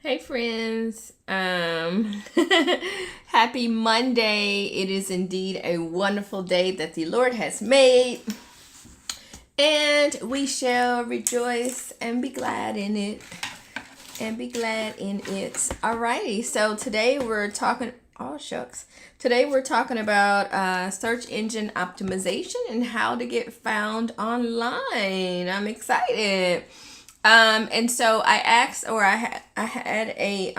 Hey friends, happy Monday. It is indeed a wonderful day that the Lord has made, and we shall rejoice and be glad in it. Alrighty, so today we're talking, oh shucks. Today we're talking about search engine optimization and how to get found online. I'm excited. And so I asked, or I had a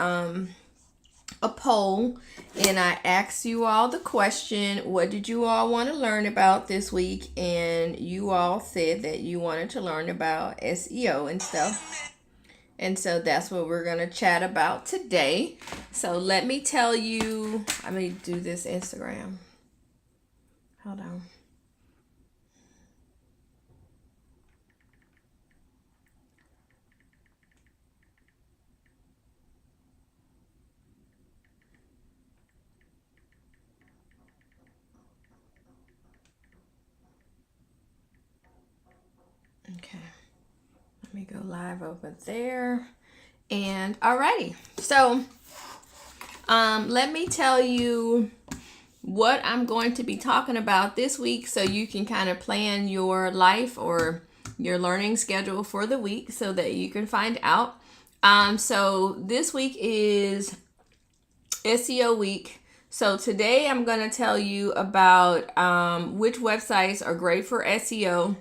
poll, and I asked you all the question, what did you all want to learn about this week? And you all said that you wanted to learn about SEO and stuff. And so that's what we're going to chat about today. So let me tell you, let me do this Instagram. Hold on. Okay. Let me go live over there. And alrighty. So let me tell you what I'm going to be talking about this week so you can kind of plan your life or your learning schedule for the week so that you can find out. So this week is SEO week. So today I'm going to tell you about which websites are great for SEO.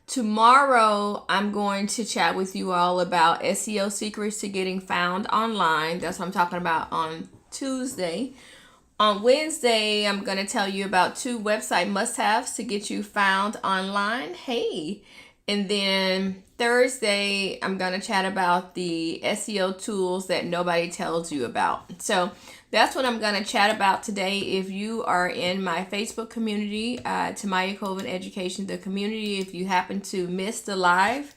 Tomorrow, I'm going to chat with you all about SEO secrets to getting found online. That's what I'm talking about on Tuesday. On Wednesday, I'm going to tell you about 2 website must-haves to get you found online. Hey. And then Thursday, I'm going to chat about the SEO tools that nobody tells you about. So that's what I'm going to chat about today. If you are in my Facebook community, Tamaya Colvin Education, the community, if you happen to miss the live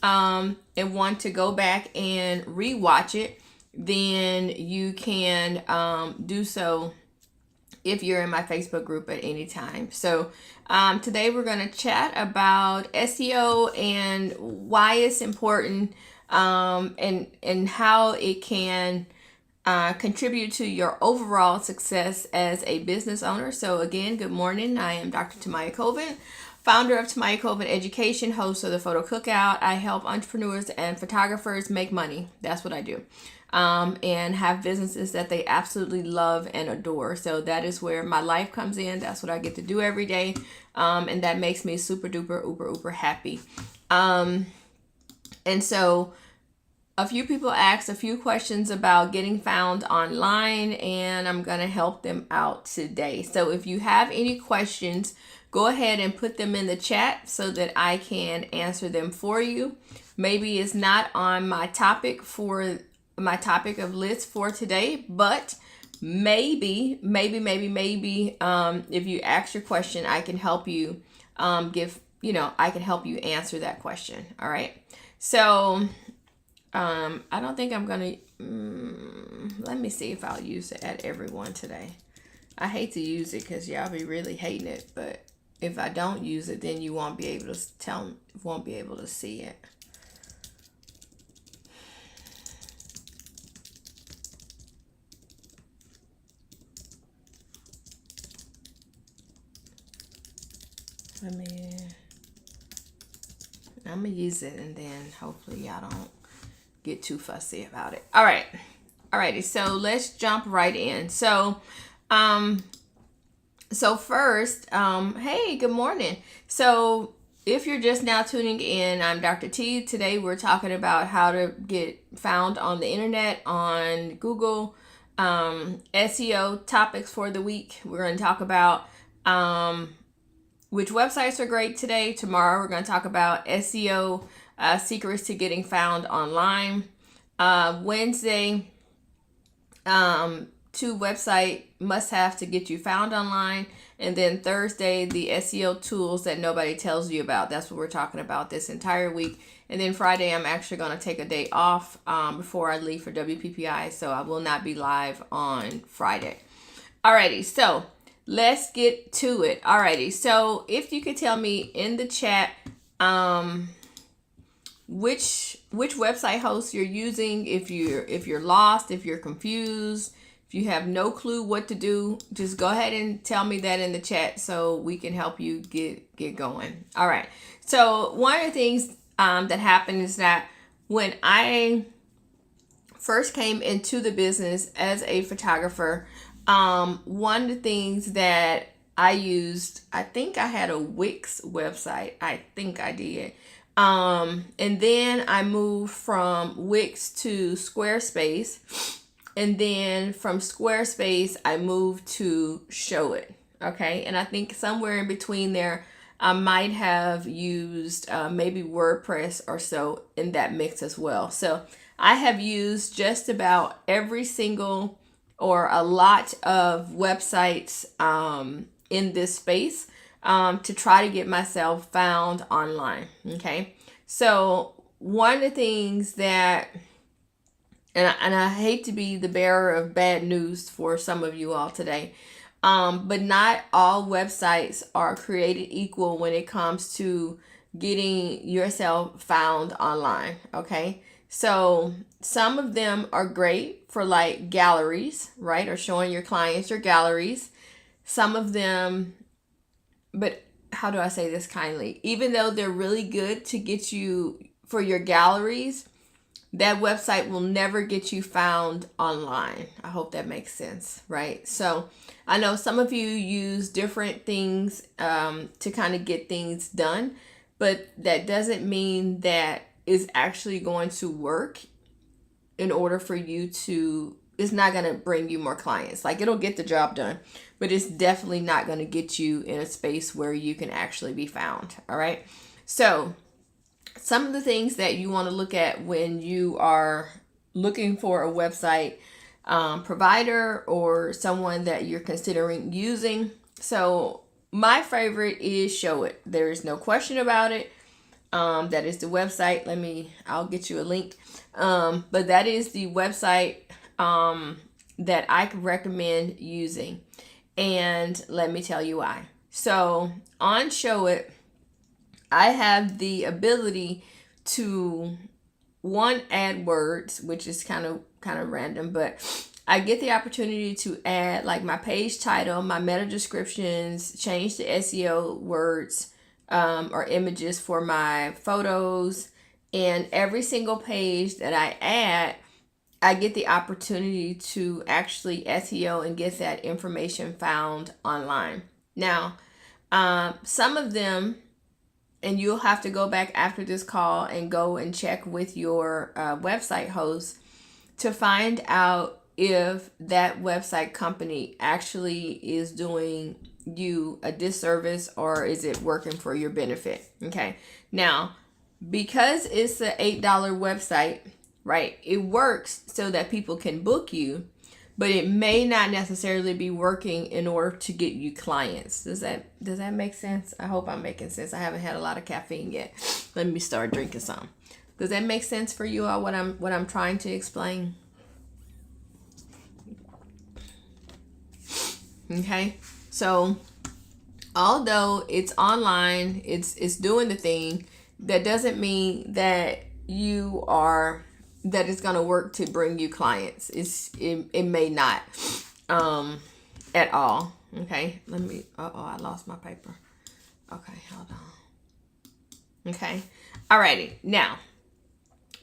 and want to go back and rewatch it, then you can do so if you're in my Facebook group at any time. So today we're going to chat about SEO and why it's important, and how it can contribute to your overall success as a business owner. So again, good morning. I am Dr. Tamaya Colvin, founder of Tamaya Colvin Education, host of the Photo Cookout. I help entrepreneurs and photographers make money. That's what I do. And have businesses that they absolutely love and adore. So that is where my life comes in. That's what I get to do every day. And that makes me super duper, uber happy. And so a few people asked a few questions about getting found online, and I'm going to help them out today. So if you have any questions, go ahead and put them in the chat so that I can answer them for you. Maybe it's not on my topic of list for today, but maybe, if you ask your question, I can help you I can help you answer that question. All right. So I don't think I'm gonna let me see if I'll use it at everyone today. I hate to use it because y'all be really hating it, but if I don't use it, then you won't be able to see it. I'm gonna use it, and then hopefully y'all don't get too fussy about it. Alrighty, so let's jump right in. So first, hey, good morning. So if you're just now tuning in, I'm Dr. T. Today we're talking about how to get found on the internet, on Google, SEO topics for the week. We're going to talk about which websites are great today. Tomorrow we're going to talk about SEO secrets to getting found online. Wednesday, 2 website must-have to get you found online. And then Thursday, the SEO tools that nobody tells you about. That's what we're talking about this entire week. And then Friday, I'm actually going to take a day off before I leave for WPPI. So I will not be live on Friday. Alrighty, so let's get to it. Alrighty, so if you could tell me in the chat which which website host you're using. If you're lost, if you're confused, if you have no clue what to do, just go ahead and tell me that in the chat so we can help you get going. All right. So one of the things that happened is that when I first came into the business as a photographer, one of the things that I used, I think I had a Wix website. I think I did. And then I moved from Wix to Squarespace. And then from Squarespace, I moved to Showit. Okay. And I think somewhere in between there, I might have used maybe WordPress or so in that mix as well. So I have used just about every single or a lot of websites in this space to try to get myself found online. Okay. So one of the things that, and I hate to be the bearer of bad news for some of you all today, but not all websites are created equal when it comes to getting yourself found online. Okay. So some of them are great for like galleries, right? Or showing your clients your galleries. Some of them, but how do I say this kindly? Even though they're really good to get you for your galleries, that website will never get you found online. I hope that makes sense, right? So I know some of you use different things to kind of get things done, but that doesn't mean that is actually going to work in order for you to, it's not going to bring you more clients. Like it'll get the job done, but it's definitely not going to get you in a space where you can actually be found. All right. So some of the things that you want to look at when you are looking for a website provider or someone that you're considering using. So my favorite is Showit. There is no question about it. That is the website. I'll get you a link. But that is the website that I recommend using. And let me tell you why. So on Showit, I have the ability to add words, which is kind of random, but I get the opportunity to add like my page title, my meta descriptions, change the SEO words or images for my photos, and every single page that I add, I get the opportunity to actually SEO and get that information found online. Now, some of them, and you'll have to go back after this call and go and check with your website host to find out if that website company actually is doing you a disservice or is it working for your benefit. Okay. Now, because it's an $8 website, right? It works so that people can book you, but it may not necessarily be working in order to get you clients. Does that make sense? I hope I'm making sense. I haven't had a lot of caffeine yet. Let me start drinking some. Does that make sense for you all, what I'm trying to explain? Okay. So although it's online, it's doing the thing, that doesn't mean that that it's going to work to bring you clients. It may not at all. Okay. I lost my paper. Okay, hold on. Okay. Alrighty. Now,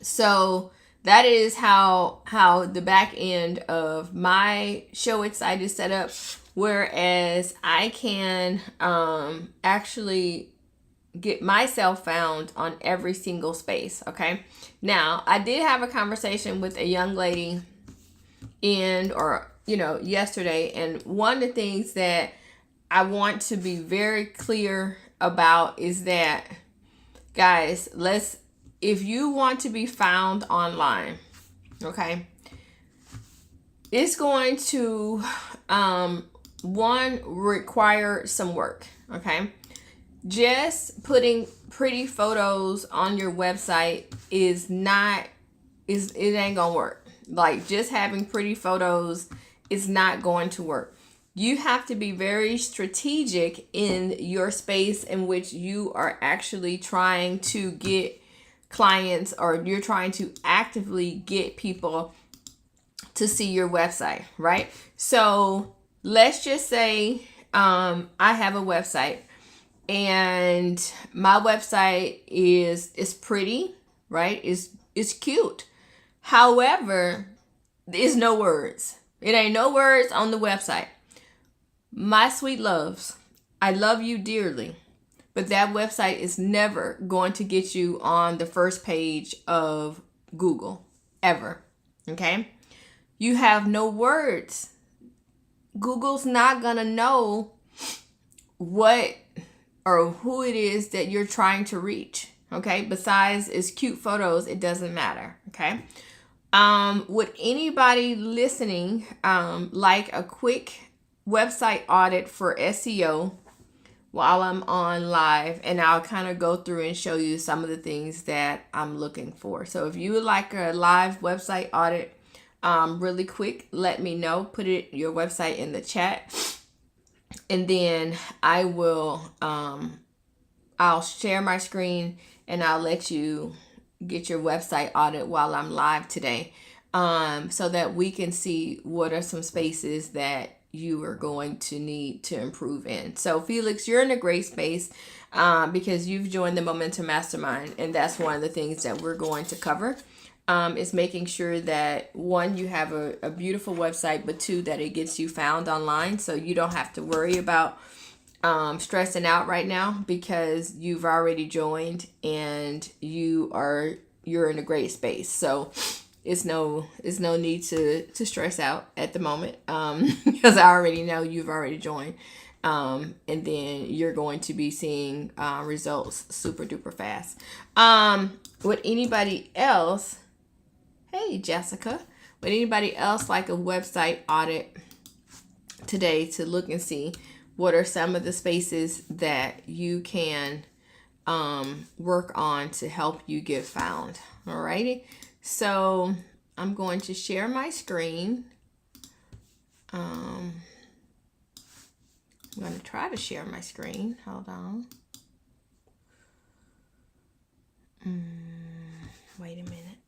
so that is how the back end of my Showit site is set up. Whereas I can actually get myself found on every single space. Okay. Now, I did have a conversation with a young lady yesterday. And one of the things that I want to be very clear about is that, guys, if you want to be found online, okay, it's going to, require some work. Okay. Just putting pretty photos on your website it ain't gonna work. Like just having pretty photos is not going to work. You have to be very strategic in your space in which you are actually trying to get clients, or you're trying to actively get people to see your website, right? So let's just say I have a website, and my website is pretty, right? It's cute. However, there's no words. It ain't no words on the website. My sweet loves, I love you dearly, but that website is never going to get you on the first page of Google, ever. Okay? You have no words. Google's not going to know what or who it is that you're trying to reach. Okay? Besides it's cute photos, it doesn't matter. Okay? Would anybody listening like a quick website audit for SEO while I'm on live? And I'll kind of go through and show you some of the things that I'm looking for. So if you would like a live website audit really quick, let me know. Put your website in the chat, and then I will I'll share my screen and I'll let you get your website audit while I'm live today, so that we can see what are some spaces that you are going to need to improve in. So Felix, you're in a great space because you've joined the Momentum Mastermind, and that's one of the things that we're going to cover, is making sure that, one, you have a beautiful website, but two, that it gets you found online, so you don't have to worry about stressing out right now, because you've already joined and you're in a great space. So it's no need to stress out at the moment, because I already know you've already joined, and then you're going to be seeing results super duper fast. Would anybody else, hey Jessica, would anybody else like a website audit today to look and see what are some of the spaces that you can work on to help you get found? Alrighty, so I'm going to share my screen. I'm going to try to share my screen. Hold on. Wait a minute.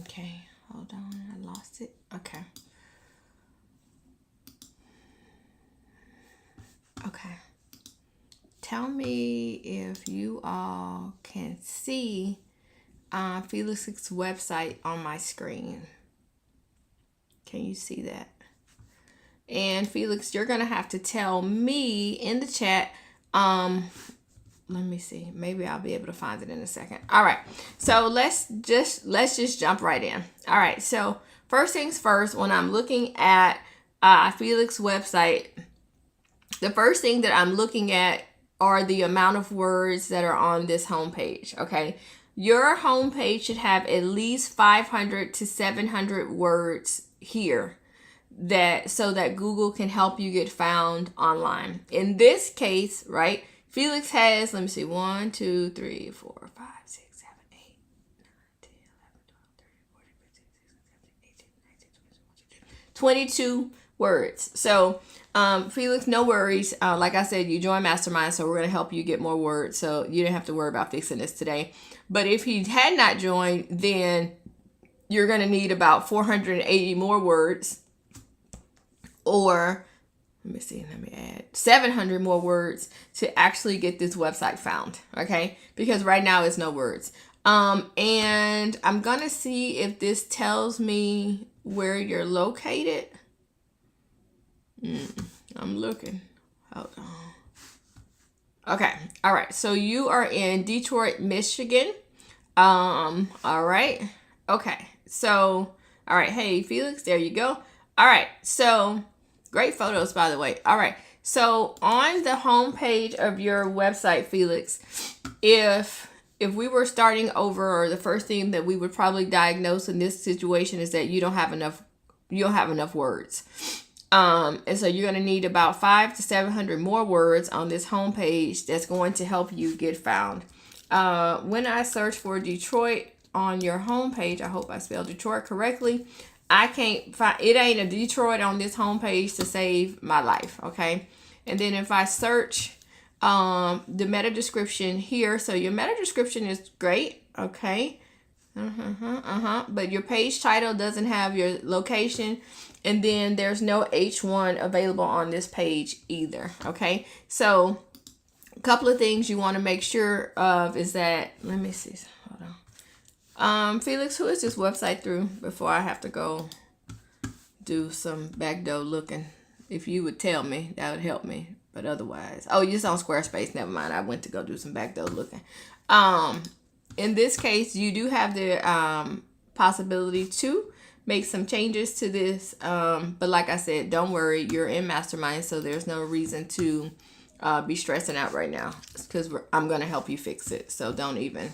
Okay, hold on. I lost it. Okay. Okay. Tell me if you all can see Felix's website on my screen. Can you see that? And Felix, you're going to have to tell me in the chat. Let me see. Maybe I'll be able to find it in a second. All right. So let's just jump right in. All right. So first things first, when I'm looking at Felix's website, the first thing that I'm looking at are the amount of words that are on this homepage. Okay. Your homepage should have at least 500 to 700 words here, so that Google can help you get found online. In this case, right, Felix has, let me see, 1, 2, 3, 4, 5, 6, 7, 8, 9, 10, 11, 12, 13, 14, 15, 16, 17, 18, 19, 20, 22 words. So Felix, no worries. Like I said, you joined Mastermind, so we're going to help you get more words, so you didn't have to worry about fixing this today. But if he had not joined, then you're going to need about 480 more words, or let me add 700 more words to actually get this website found. Okay, because right now it's no words. And I'm going to see if this tells me where you're located. I'm looking. Hold on. Okay. All right. So you are in Detroit, Michigan. All right. Okay. So, all right. Hey, Felix, there you go. All right. So great photos, by the way. All right. So on the home page of your website, Felix, if we were starting over, or the first thing that we would probably diagnose in this situation is that you don't have enough words. And so you're going to need about 500 to 700 more words on this homepage that's going to help you get found. When I search for Detroit on your homepage, I hope I spelled Detroit correctly, I can't find, it ain't a Detroit on this homepage to save my life. Okay. And then if I search the meta description here. So your meta description is great. Okay. But your page title doesn't have your location, and then there's no H1 available on this page either. Okay, so a couple of things you want to make sure of is that, let me see, hold on. Felix, who is this website through before I have to go do some backdoor looking? If you would tell me, that would help me. But otherwise, oh, you're on Squarespace. Never mind. I went to go do some backdoor looking. In this case, you do have the possibility to make some changes to this. But like I said, don't worry. You're in Mastermind, so there's no reason to be stressing out right now, because I'm going to help you fix it. So don't even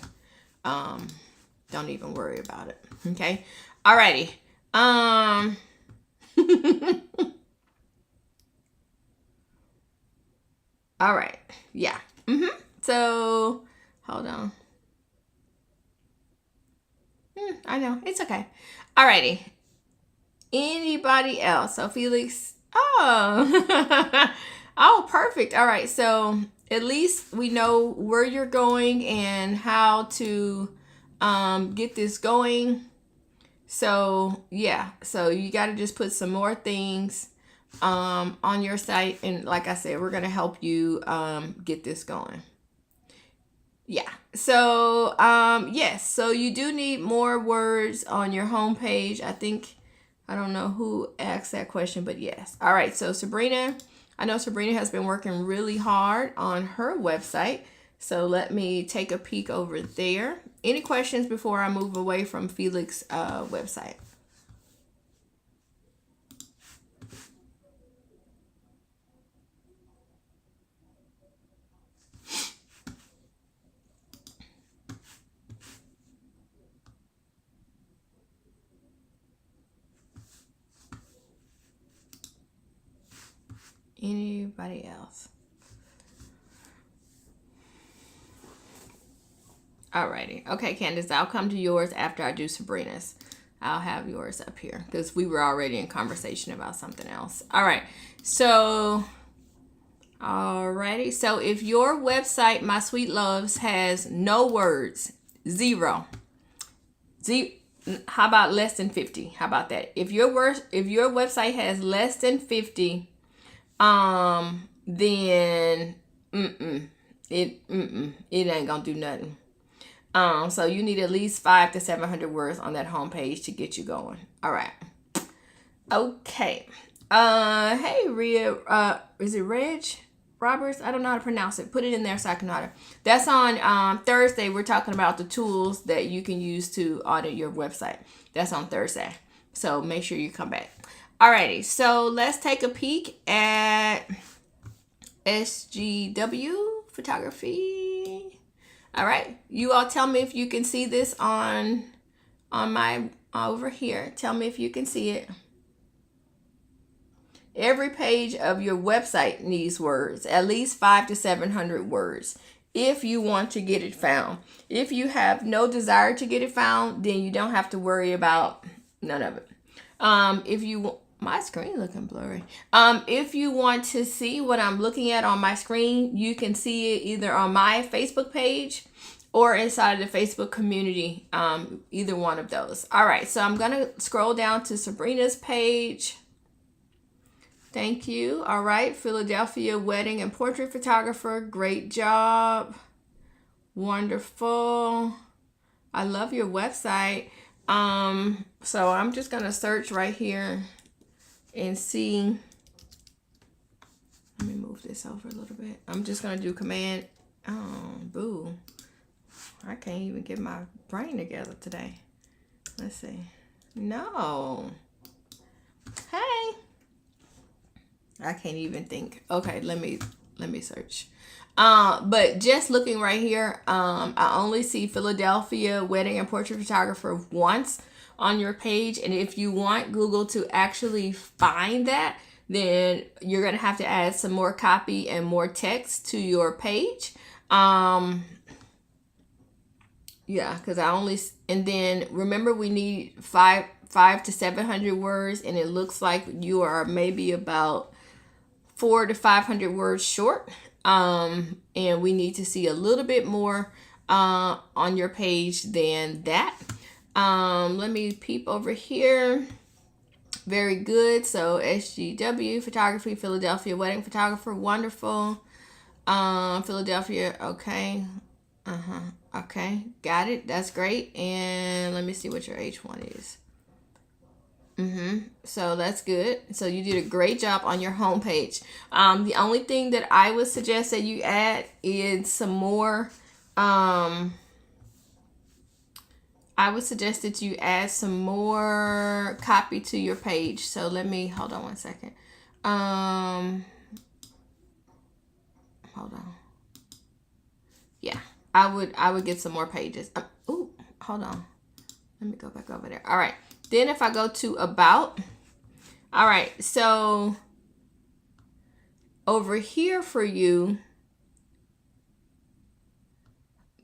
worry about it. Okay. Alrighty. All right. Yeah. So hold on. I know. It's okay. Alrighty. Anybody else? So Felix. Oh. Oh, perfect. All right. So at least we know where you're going and how to get this going. So yeah. So you got to just put some more things on your site, and like I said, we're going to help you get this going. Yeah. So yes, so you do need more words on your homepage. I don't know who asked that question, but yes. All right. So Sabrina, I know Sabrina has been working really hard on her website. So let me take a peek over there. Any questions before I move away from Felix's website? Anybody else? Alrighty. Okay, Candace, I'll come to yours after I do Sabrina's. I'll have yours up here because we were already in conversation about something else. All right. So, alrighty. So if your website, My Sweet Loves, has no words, zero. How about less than 50? How about that? If your website has less than 50, then it ain't gonna do nothing. So you need at least 500 to 700 words on that homepage to get you going. All right. Okay. Hey, Rhea, is it Reg Roberts? I don't know how to pronounce it. Put it in there so I can audit. That's on Thursday. We're talking about the tools that you can use to audit your website. That's on Thursday. So make sure you come back. Alrighty. So let's take a peek at SGW photography. All right. You all tell me if you can see this on my over here. Tell me if you can see it. Every page of your website needs words, at least 500 to 700 words, if you want to get it found. If you have no desire to get it found, then you don't have to worry about none of it. If you my screen looking blurry. If you want to see what I'm looking at on my screen, you can see it either on my Facebook page or inside of the Facebook community, either one of those. All right, so I'm gonna scroll down to Sabrina's page. Thank you. All right, Philadelphia wedding and portrait photographer. Great job. Wonderful. I love your website. So I'm just gonna search right here and see. Let me move this over a little bit. I'm just gonna do command. Oh, boo. I can't even get my brain together today. Let's see. No. Hey. I can't even think. Okay, let me search. But just looking right here, I only see Philadelphia wedding and portrait photographer once on your page. And if you want Google to actually find that, then you're going to have to add some more copy and more text to your page. Yeah, because and then remember we need 500 to 700 words, and it looks like you are maybe about 400 to 500 words short. And we need to see a little bit more on your page than that. Let me peep over here. Very good. So SGW photography, Philadelphia wedding photographer, wonderful. Philadelphia, okay. Okay, got it. That's great. And let me see what your H1 is. So that's good. So you did a great job on your homepage. The only thing that I would suggest that you add is some more. I would suggest that you add some more copy to your page. So let me hold on one second. Hold on. Yeah, I would get some more pages. Ooh, hold on. Let me go back over there. All right. Then if I go to about, all right, so over here for you,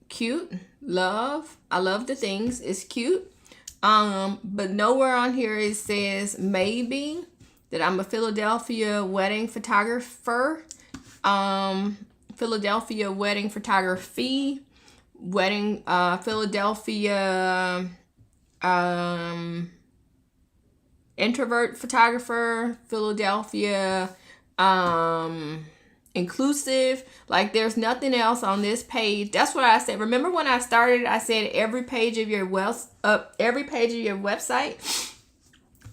cute, love, I love the things, it's cute. But nowhere on here it says maybe that I'm a Philadelphia wedding photographer, Philadelphia wedding photography, wedding, Philadelphia, introvert photographer, Philadelphia, inclusive. Like there's nothing else on this page. That's what I said. Remember when I started, I said every page of your website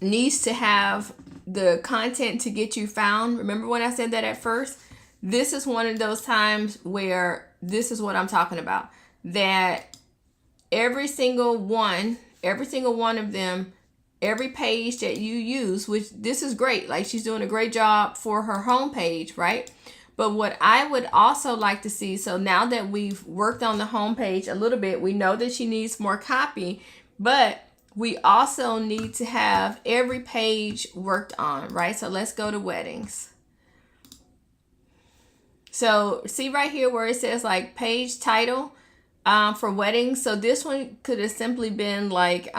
needs to have the content to get you found. Remember when I said that at first? This is one of those times where this is what I'm talking about. That every single one of them, every page that you use, which this is great. Like she's doing a great job for her homepage, right? But what I would also like to see, so now that we've worked on the homepage a little bit, we know that she needs more copy, but we also need to have every page worked on, right? So let's go to weddings. So see right here where it says like page title for weddings. So this one could have simply been like,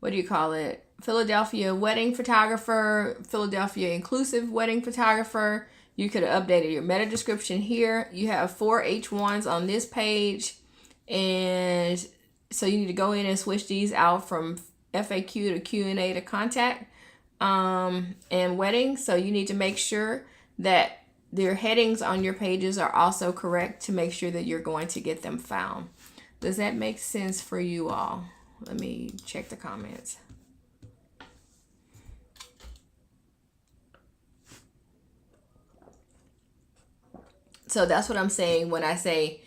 what do you call it? Philadelphia wedding photographer, Philadelphia inclusive wedding photographer. You could have updated your meta description here. You have 4 H1s on this page. And so you need to go in and switch these out from FAQ to Q&A to contact and wedding. So you need to make sure that their headings on your pages are also correct to make sure that you're going to get them found. Does that make sense for you all? Let me check the comments. So that's what I'm saying when I say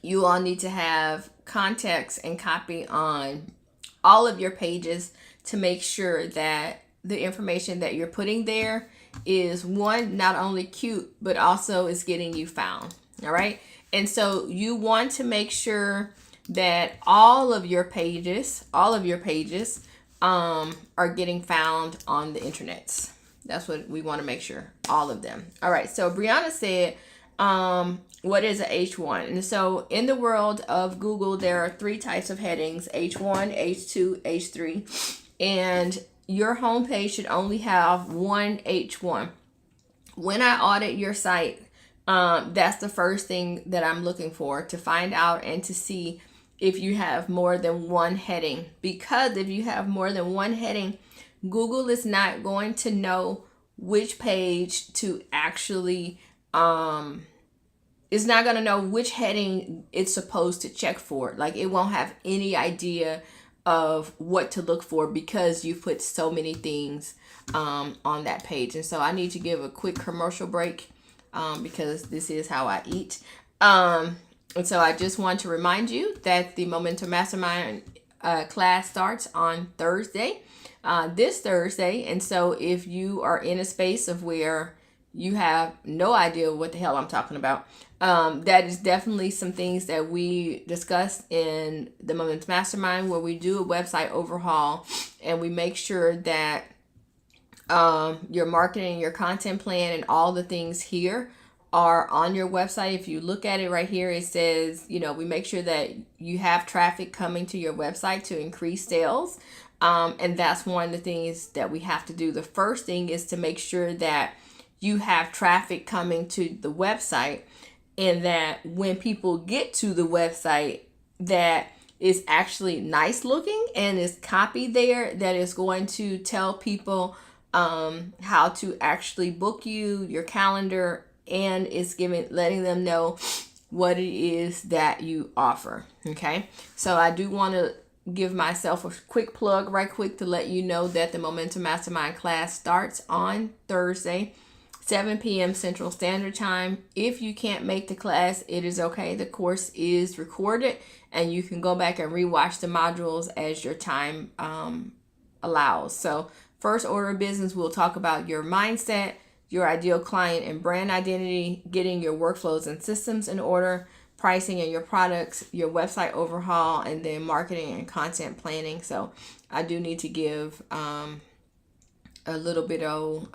you all need to have context and copy on all of your pages to make sure that the information that you're putting there is one, not only cute, but also is getting you found. All right. And so you want to make sure that all of your pages are getting found on the internets. That's what we want to make sure, all of them. All right. So Brianna said, what is a H1? And so in the world of Google, there are 3 types of headings, H1, H2, H3, and your homepage should only have one H1. When I audit your site, that's the first thing that I'm looking for, to find out and to see if you have more than one heading. Because if you have more than one heading, Google is not going to know which page to actually, it's not going to know which heading it's supposed to check for. Like it won't have any idea of what to look for because you put so many things on that page. And so I need to give a quick commercial break because this is how I eat. And so I just want to remind you that the Momentum Mastermind class starts on Thursday, this Thursday. And so if you are in a space of where you have no idea what the hell I'm talking about, that is definitely some things that we discussed in the Momentum Mastermind, where we do a website overhaul and we make sure that your marketing, your content plan, and all the things here are on your website. If you look at it right here, it says, we make sure that you have traffic coming to your website to increase sales. And that's one of the things that we have to do. The first thing is to make sure that you have traffic coming to the website, and that when people get to the website, that is actually nice looking and is copy there that is going to tell people how to actually book you, your calendar, and it's letting them know what it is that you offer. Okay, so I do want to give myself a quick plug right quick to let you know that the Momentum Mastermind class starts on Thursday, 7 p.m. Central Standard Time. If you can't make the class, it is okay. The course is recorded and you can go back and rewatch the modules as your time allows. So first order of business, we'll talk about your mindset, your ideal client and brand identity, getting your workflows and systems in order, pricing and your products, your website overhaul, and then marketing and content planning. So I do need to give a little bit of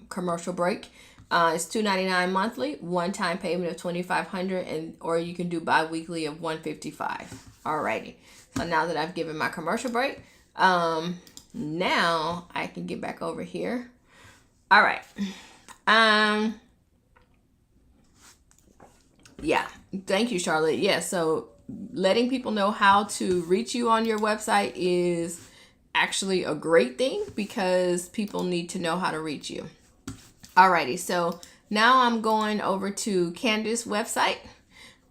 commercial break. It's $299 monthly, one-time payment of $2,500, and or you can do bi-weekly of $155. Alrighty. So now that I've given my commercial break, now I can get back over here. All right. Yeah. Thank you, Charlotte. Yeah. So letting people know how to reach you on your website is actually a great thing because people need to know how to reach you. Alrighty. So now I'm going over to Candace's website.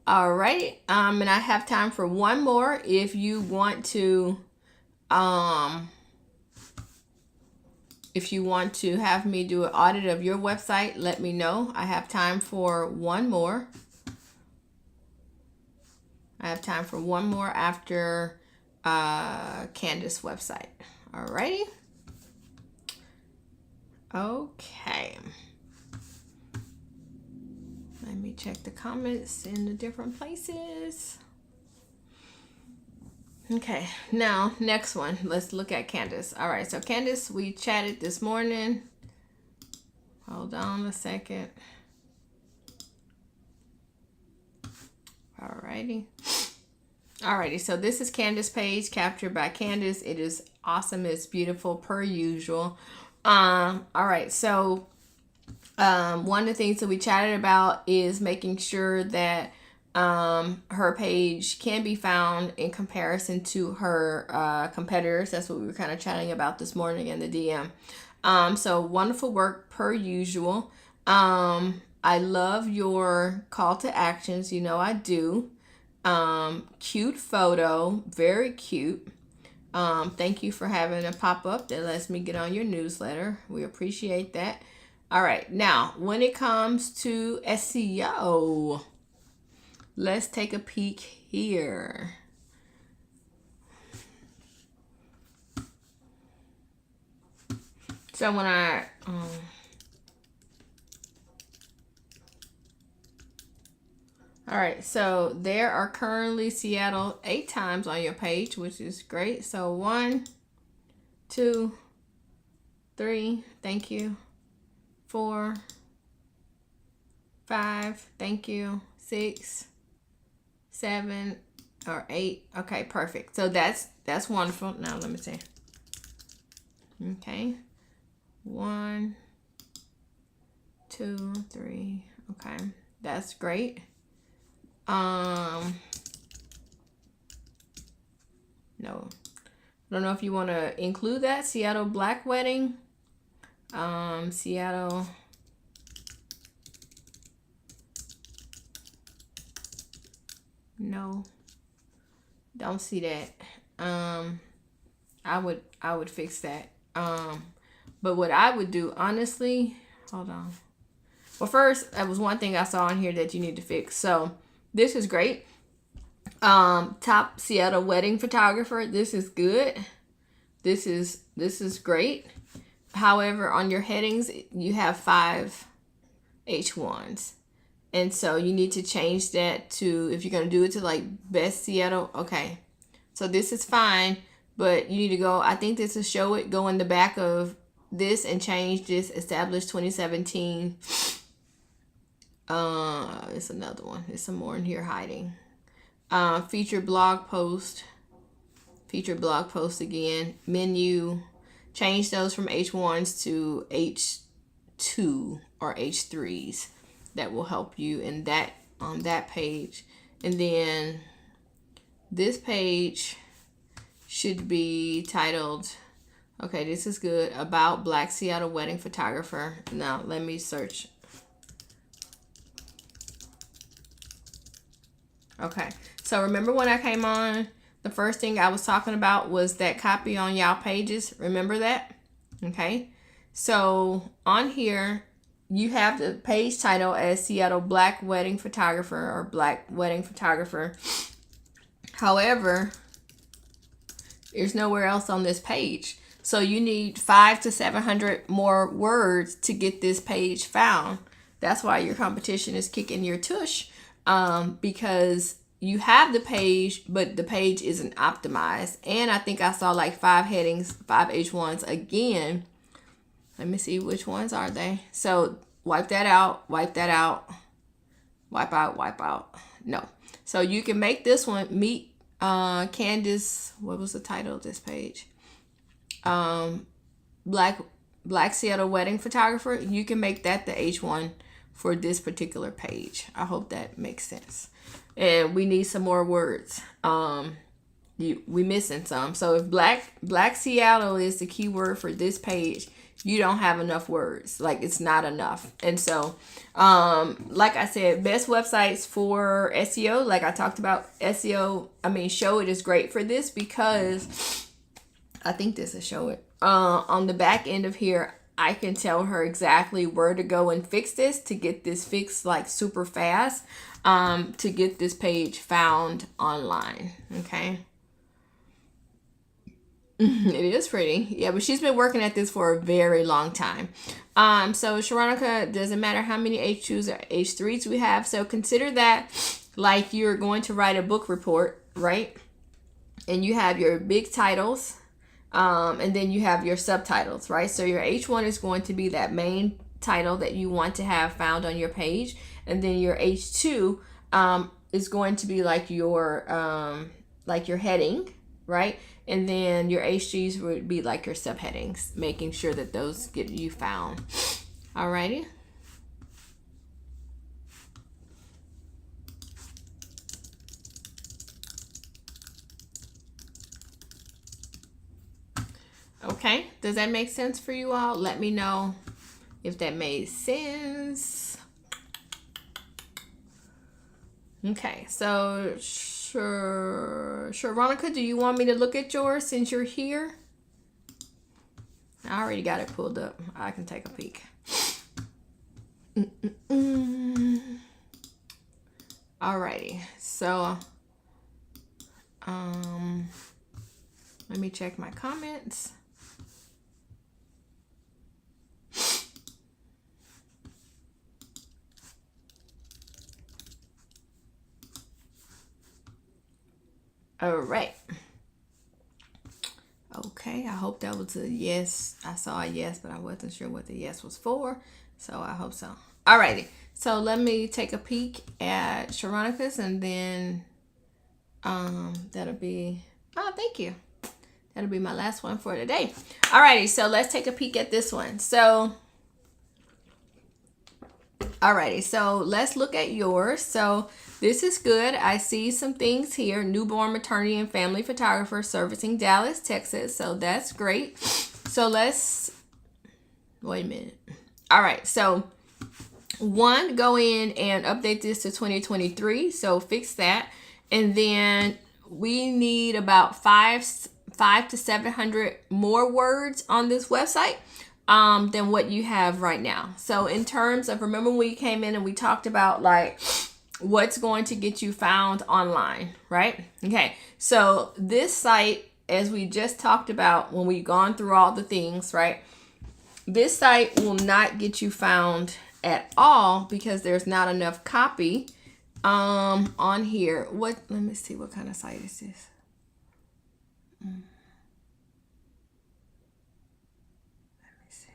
Alrighty. And I have time for one more. If you want to, have me do an audit of your website, let me know. I have time for one more. I have time for one more after Candace's website. Alrighty. Okay. Let me check the comments in the different places. Okay, now next one. Let's look at Candace. All right, so Candace, we chatted this morning. Hold on a second. Alrighty. Alrighty, so this is Candace page captured by Candace. It is awesome. It's beautiful per usual. All right, so one of the things that we chatted about is making sure that her page can be found in comparison to her competitors. That's what we were kind of chatting about this morning in the DM. So wonderful work per usual. I love your call to actions. You know I do. Cute photo, very cute. Thank you for having a pop-up that lets me get on your newsletter. We appreciate that. All right, now when it comes to SEO, let's take a peek here. So when I all right, so there are currently Seattle 8 times on your page, which is great. So 1, 2, 3, thank you. 4, 5, thank you. 6, 7, or 8. Okay, perfect. So that's wonderful. Now let me see. Okay. 1, 2, 3. Okay, that's great. No, I don't know if you want to include that Seattle Black Wedding. Seattle. No, don't see that. I would fix that. But what I would do, honestly, hold on. Well, first, that was one thing I saw on here that you need to fix. So this is great. Top Seattle wedding photographer. This is good. This is great. However, on your headings, you have 5 H1s. And so you need to change that to, if you're going to do it to like best Seattle. Okay. So this is fine, but you need to go, I think this is show it, go in the back of this and change this established 2017. It's another one. There's some more in here hiding. Featured blog post again. Menu, change those from H1s to H2 or H3s that will help you in that on that page. And then this page should be titled, okay, this is good, about Black Seattle wedding photographer. Now let me search. Okay, so remember when I came on, the first thing I was talking about was that copy on y'all pages. Remember that? Okay, so on here you have the page title as Seattle Black Wedding Photographer or Black Wedding Photographer. However, there's nowhere else on this page. So you need 500 to 700 more words to get this page found. That's why your competition is kicking your tush, because you have the page, but the page isn't optimized. And I think I saw like 5 headings, 5 H1s again. Let me see, which ones are they? So wipe that out, wipe that out, wipe out, wipe out. No. So you can make this one meet Candace, what was the title of this page? Black Seattle wedding photographer. You can make that the H1 for this particular page. I hope that makes sense. And we need some more words. We missing some. So if Black Seattle is the keyword for this page, you don't have enough words. Like, it's not enough. And so, like I said, best websites for SEO, like I talked about SEO, Show It is great for this because I think this is Show It. On the back end of here, I can tell her exactly where to go and fix this to get this fixed like super fast, to get this page found online. Okay. It is pretty. Yeah, but she's been working at this for a very long time. So Sharonica, doesn't matter how many H2s or H3s we have. So consider that like you're going to write a book report, right? And you have your big titles, and then you have your subtitles, right? So your H1 is going to be that main title that you want to have found on your page. And then your H2 is going to be like your heading, right? And then your HGs would be like your subheadings, making sure that those get you found. Alrighty. Okay, does that make sense for you all? Let me know if that made sense. Okay, so sure, Veronica, do you want me to look at yours since you're here? I already got it pulled up. I can take a peek. Alrighty, so let me check my comments. All right. Okay, I hope that was a yes. I saw a yes, but I wasn't sure what the yes was for. So I hope so. Alrighty. So let me take a peek at Sharonica's, and then that'll be, oh, thank you. That'll be my last one for today. Alrighty, so let's take a peek at this one. So alrighty, so let's look at yours. So this is good. I see some things here. Newborn maternity and family photographer servicing Dallas, Texas. So that's great. So let's, wait a minute. All right, so one, go in and update this to 2023. So fix that. And then we need about 500 to 700 more words on this website than what you have right now. So in terms of, remember when we came in and we talked about like what's going to get you found online, right? Okay, so this site, as we just talked about when we've gone through all the things, right? This site will not get you found at all because there's not enough copy on here. Let me see, what kind of site is this? Let me see.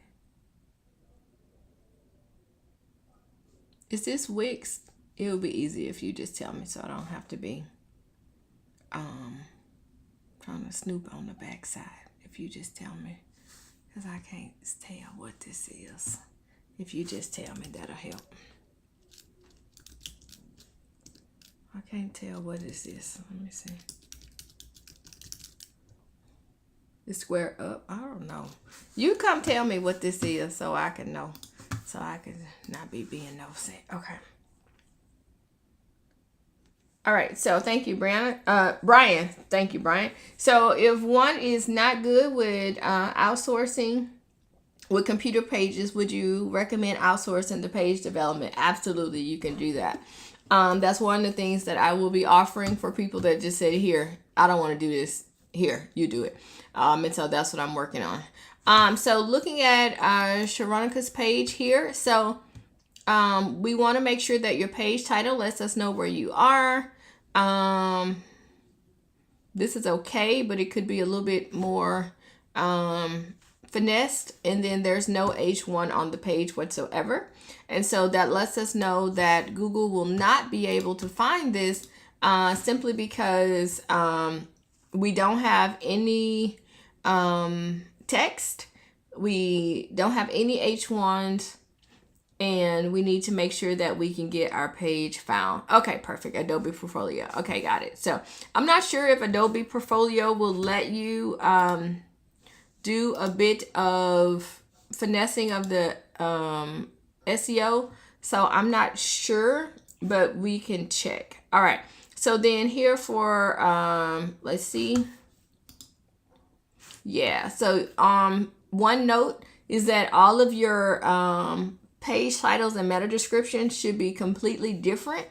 Is this Wix? It would be easy if you just tell me so I don't have to be trying to snoop on the backside. If you just tell me, because I can't tell what this is. If you just tell me, that'll help. I can't tell what this is. Let me see. The square up. I don't know. You come tell me what this is so I can know. So I can not be being nosy. Okay. All right. So thank you, Brian. Brian. Thank you, Brian. So if one is not good with outsourcing with computer pages, would you recommend outsourcing the page development? Absolutely, you can do that. That's one of the things that I will be offering for people that just said, here, I don't want to do this. Here, you do it. And so that's what I'm working on. So looking at Sharonica's page here. So we want to make sure that your page title lets us know where you are. This is okay, but it could be a little bit more finessed. And then there's no H1 on the page whatsoever. And so that lets us know that Google will not be able to find this simply because we don't have any text. We don't have any H1s. And we need to make sure that we can get our page found. Okay, perfect. Adobe Portfolio. Okay, got it. So I'm not sure if Adobe Portfolio will let you do a bit of finessing of the SEO. So I'm not sure, but we can check. All right. So then here for, let's see. Yeah. So one note is that all of your page titles and meta descriptions should be completely different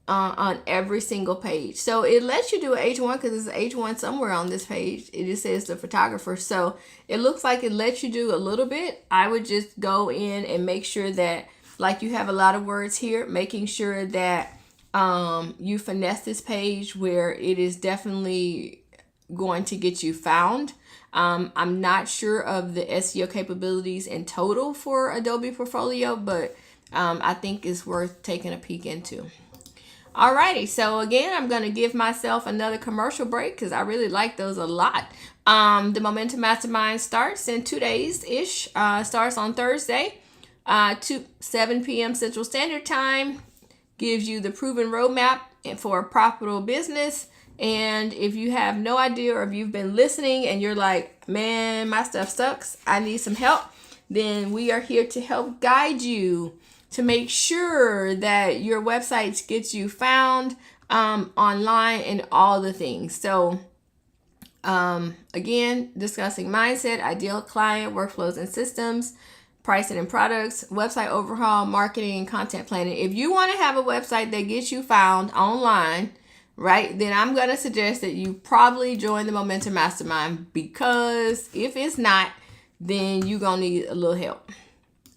on every single page. So it lets you do an H1 because it's H1 somewhere on this page. It just says the photographer. So it looks like it lets you do a little bit. I would just go in and make sure that, like, you have a lot of words here, making sure that you finesse this page where it is definitely going to get you found. I'm not sure of the SEO capabilities in total for Adobe Portfolio, but I think it's worth taking a peek into. Alrighty, so again, I'm going to give myself another commercial break because I really like those a lot. The Momentum Mastermind starts in 2 days-ish. Starts on Thursday, 7 p.m. Central Standard Time. Gives you the proven roadmap for a profitable business. And if you have no idea, or if you've been listening and you're like, man, my stuff sucks, I need some help, then we are here to help guide you to make sure that your websites get you found online and all the things. So again, discussing mindset, ideal client, workflows and systems, pricing and products, website overhaul, marketing and content planning. If you want to have a website that gets you found online, right, then I'm going to suggest that you probably join the Momentum Mastermind, because if it's not, then you're going to need a little help.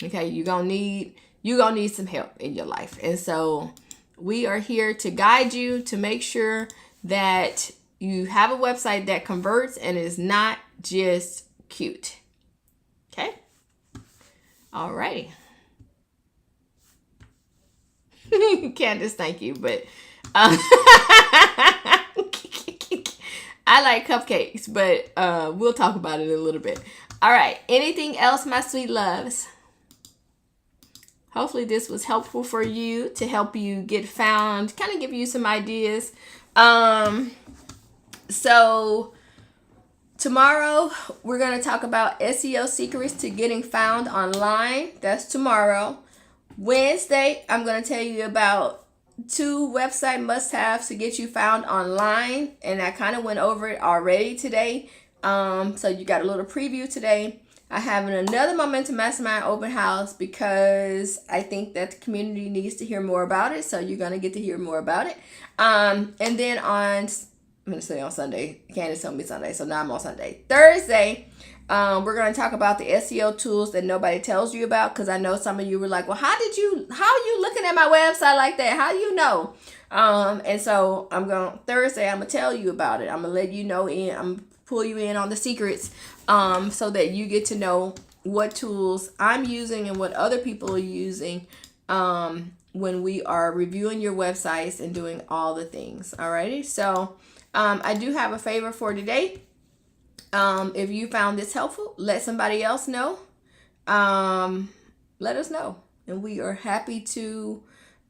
Okay, you're going to need some help in your life. And so we are here to guide you to make sure that you have a website that converts and is not just cute. Okay? All righty. Candace, thank you, but I like cupcakes, but we'll talk about it in a little bit. All right. Anything else, my sweet loves? Hopefully this was helpful for you, to help you get found, kind of give you some ideas. So tomorrow we're going to talk about SEO secrets to getting found online. That's tomorrow. Wednesday, I'm going to tell you about 2 website must-haves to get you found online, and I kind of went over it already today. So you got a little preview today. I have another Momentum Mastermind open house because I think that the community needs to hear more about it. So you're going to get to hear more about it. And then I'm going to say on Sunday, Candace told me Sunday, so now I'm on Sunday. Thursday, we're going to talk about the SEO tools that nobody tells you about, because I know some of you were like, well, how are you looking at my website like that? How do you know? And so Thursday, I'm going to tell you about it. I'm going to let you know, I'm going to pull you in on the secrets, so that you get to know what tools I'm using and what other people are using when we are reviewing your websites and doing all the things. Alrighty, so I do have a favor for today. If you found this helpful, let somebody else know. let us know. And we are happy to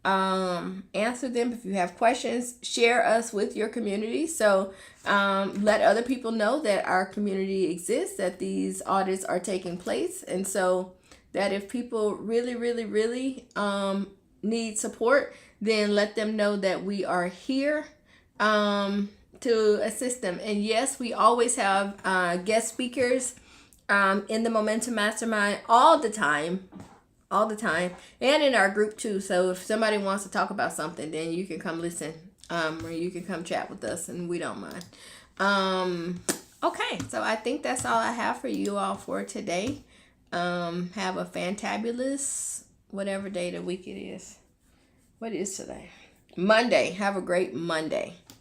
answer them. If you have questions, share us with your community. So let other people know that our community exists, that these audits are taking place. And so that if people really, really, really need support, then let them know that we are here to assist them. And yes, we always have guest speakers in the Momentum Mastermind all the time, and in our group too. So if somebody wants to talk about something, then you can come listen, or you can come chat with us, and we don't mind. Okay, so I think that's all I have for you all for today. Have a fantabulous whatever day of the week it is. What is today? Monday. Have a great Monday.